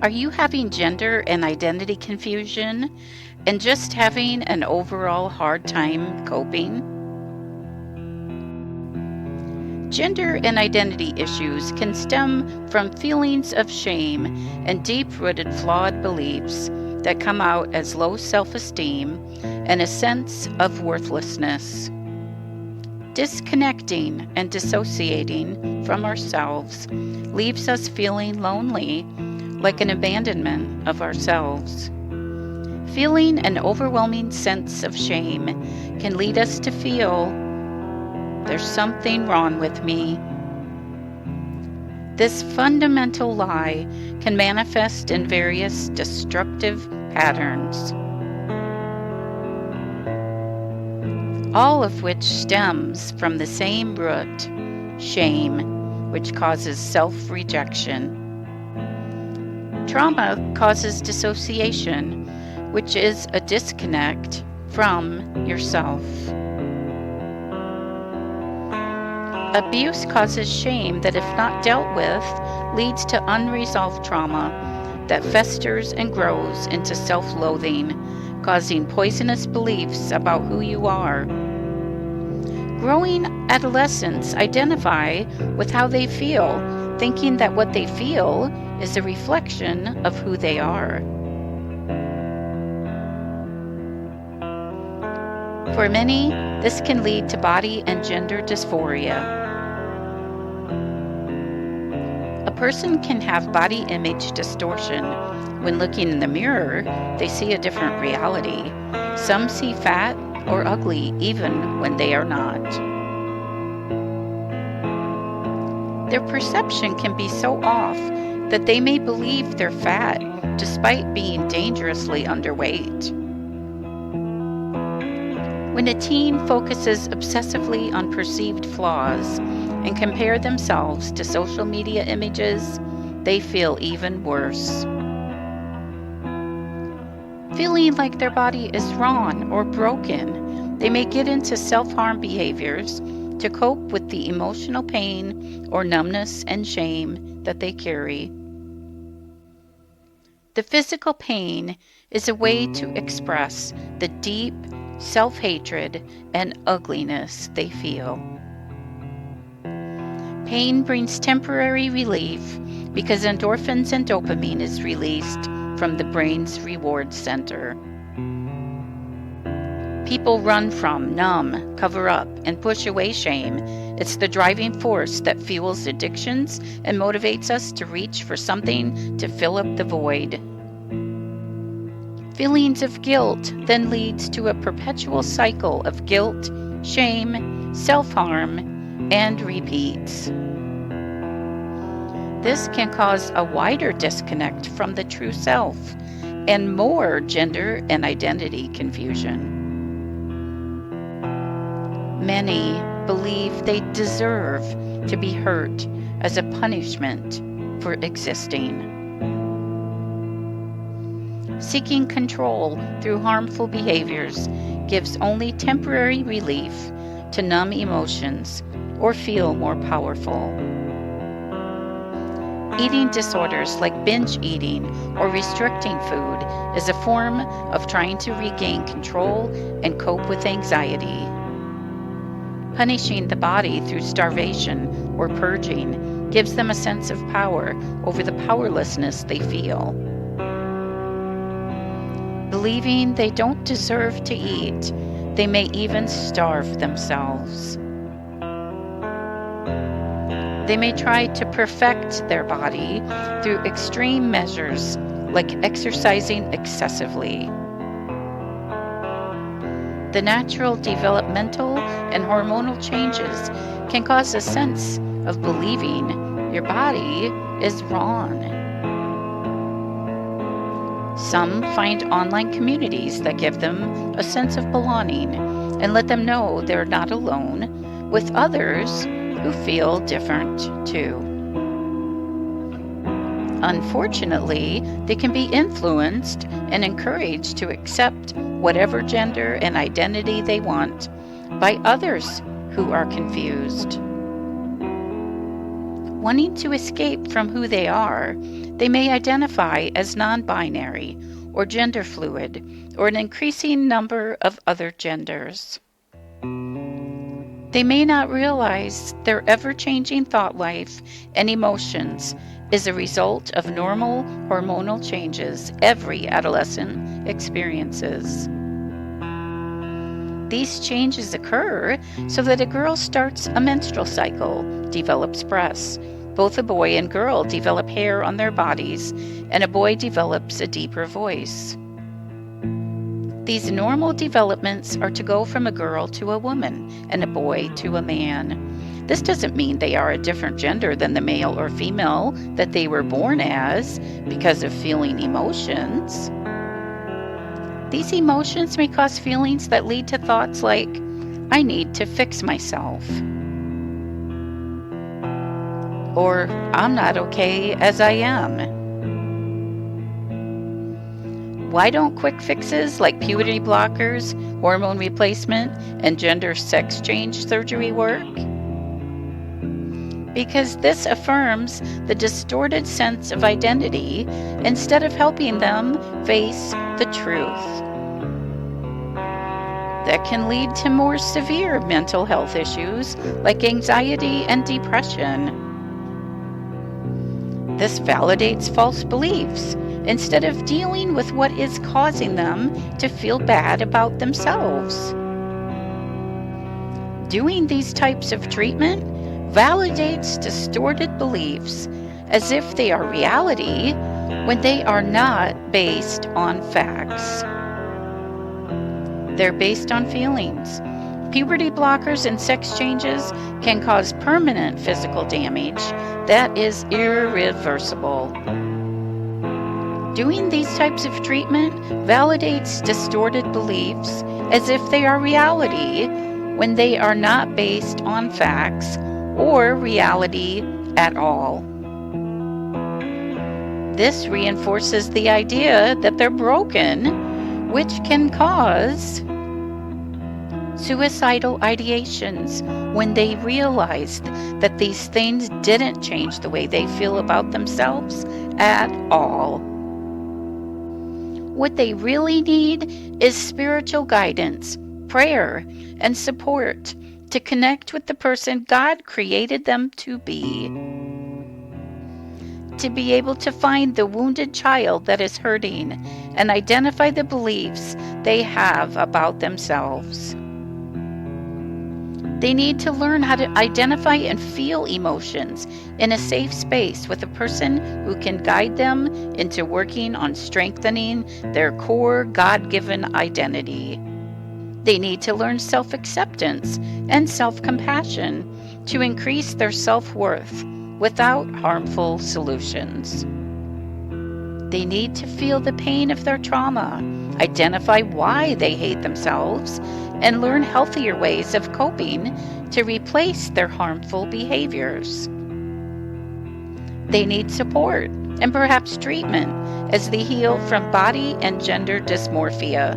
Are you having gender and identity confusion and just having an overall hard time coping? Gender and identity issues can stem from feelings of shame and deep-rooted flawed beliefs that come out as low self-esteem and a sense of worthlessness. Disconnecting and dissociating from ourselves leaves us feeling lonely, like an abandonment of ourselves. Feeling an overwhelming sense of shame can lead us to feel, "There's something wrong with me." This fundamental lie can manifest in various destructive patterns, all of which stems from the same root, shame, which causes self-rejection. Trauma causes dissociation, which is a disconnect from yourself. Abuse causes shame that, if not dealt with, leads to unresolved trauma that festers and grows into self-loathing, causing poisonous beliefs about who you are. Growing adolescents identify with how they feel, thinking that what they feel is a reflection of who they are. For many, this can lead to body and gender dysphoria. A person can have body image distortion. When looking in the mirror, they see a different reality. Some see fat or ugly even when they are not. Their perception can be so off that they may believe they're fat despite being dangerously underweight. When a teen focuses obsessively on perceived flaws and compare themselves to social media images, they feel even worse. Feeling like their body is wrong or broken, they may get into self-harm behaviors to cope with the emotional pain or numbness and shame that they carry. The physical pain is a way to express the deep self-hatred and ugliness they feel. Pain brings temporary relief because endorphins and dopamine is released from the brain's reward center. People run from, numb, cover up, and push away shame. It's the driving force that fuels addictions and motivates us to reach for something to fill up the void. Feelings of guilt then leads to a perpetual cycle of guilt, shame, self-harm, and repeats. This can cause a wider disconnect from the true self and more gender and identity confusion. Many believe they deserve to be hurt as a punishment for existing. Seeking control through harmful behaviors gives only temporary relief to numb emotions or feel more powerful. Eating disorders like binge eating or restricting food is a form of trying to regain control and cope with anxiety. Punishing the body through starvation or purging gives them a sense of power over the powerlessness they feel. Believing they don't deserve to eat, they may even starve themselves. They may try to perfect their body through extreme measures like exercising excessively. The natural developmental and hormonal changes can cause a sense of believing your body is wrong. Some find online communities that give them a sense of belonging and let them know they're not alone with others who feel different too. Unfortunately, they can be influenced and encouraged to accept whatever gender and identity they want by others who are confused. Wanting to escape from who they are, they may identify as non-binary or gender fluid, or an increasing number of other genders. They may not realize their ever-changing thought life and emotions is a result of normal hormonal changes every adolescent experiences. These changes occur so that a girl starts a menstrual cycle, develops breasts. Both a boy and girl develop hair on their bodies, and a boy develops a deeper voice. These normal developments are to go from a girl to a woman and a boy to a man. This doesn't mean they are a different gender than the male or female that they were born as because of feeling emotions. These emotions may cause feelings that lead to thoughts like, I need to fix myself, or I'm not okay as I am. Why don't quick fixes like puberty blockers, hormone replacement, and gender sex change surgery work? Because this affirms the distorted sense of identity instead of helping them face the truth. That can lead to more severe mental health issues like anxiety and depression. This validates false beliefs instead of dealing with what is causing them to feel bad about themselves. Doing these types of treatment validates distorted beliefs as if they are reality when they are not based on facts. They're based on feelings. Puberty blockers and sex changes can cause permanent physical damage that is irreversible. Doing these types of treatment validates distorted beliefs as if they are reality when they are not based on facts or reality at all. This reinforces the idea that they're broken, which can cause suicidal ideations when they realize that these things didn't change the way they feel about themselves at all. What they really need is spiritual guidance, prayer, and support to connect with the person God created them to be able to find the wounded child that is hurting and identify the beliefs they have about themselves. They need to learn how to identify and feel emotions in a safe space with a person who can guide them into working on strengthening their core God-given identity. They need to learn self-acceptance and self-compassion to increase their self-worth without harmful solutions. They need to feel the pain of their trauma, identify why they hate themselves, and learn healthier ways of coping to replace their harmful behaviors. They need support and perhaps treatment as they heal from body and gender dysmorphia.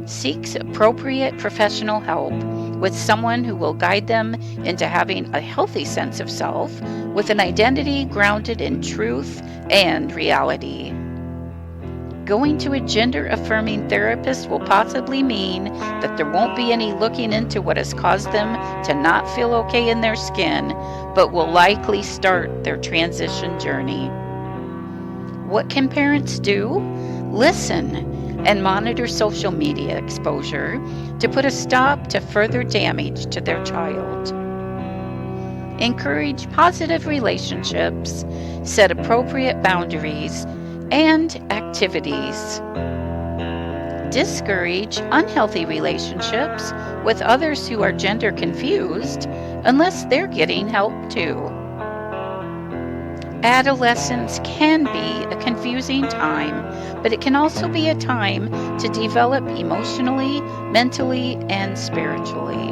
Seek appropriate professional help with someone who will guide them into having a healthy sense of self with an identity grounded in truth and reality. Going to a gender-affirming therapist will possibly mean that there won't be any looking into what has caused them to not feel okay in their skin, but will likely start their transition journey. What can parents do? Listen and monitor social media exposure to put a stop to further damage to their child. Encourage positive relationships, set appropriate boundaries, and activities. Discourage unhealthy relationships with others who are gender confused unless they're getting help too. Adolescence can be a confusing time, but it can also be a time to develop emotionally, mentally, and spiritually.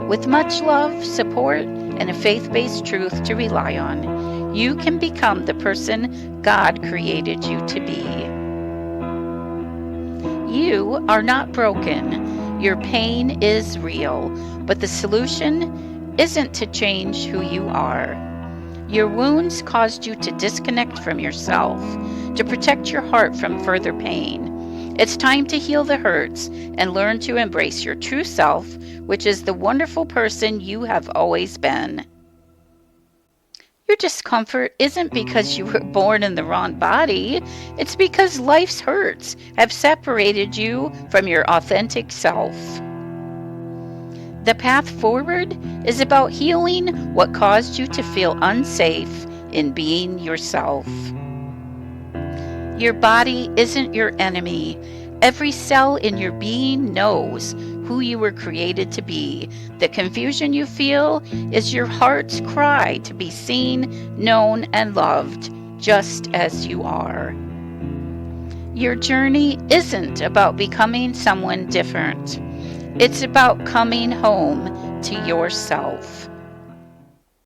With much love, support, and a faith-based truth to rely on, you can become the person God created you to be. You are not broken. Your pain is real, but the solution isn't to change who you are. Your wounds caused you to disconnect from yourself, to protect your heart from further pain. It's time to heal the hurts and learn to embrace your true self, which is the wonderful person you have always been. Your discomfort isn't because you were born in the wrong body. It's because life's hurts have separated you from your authentic self. The path forward is about healing what caused you to feel unsafe in being yourself. Your body isn't your enemy. Every cell in your being knows who you were created to be. The confusion you feel is your heart's cry to be seen, known, and loved just as you are. Your journey isn't about becoming someone different. It's about coming home to yourself.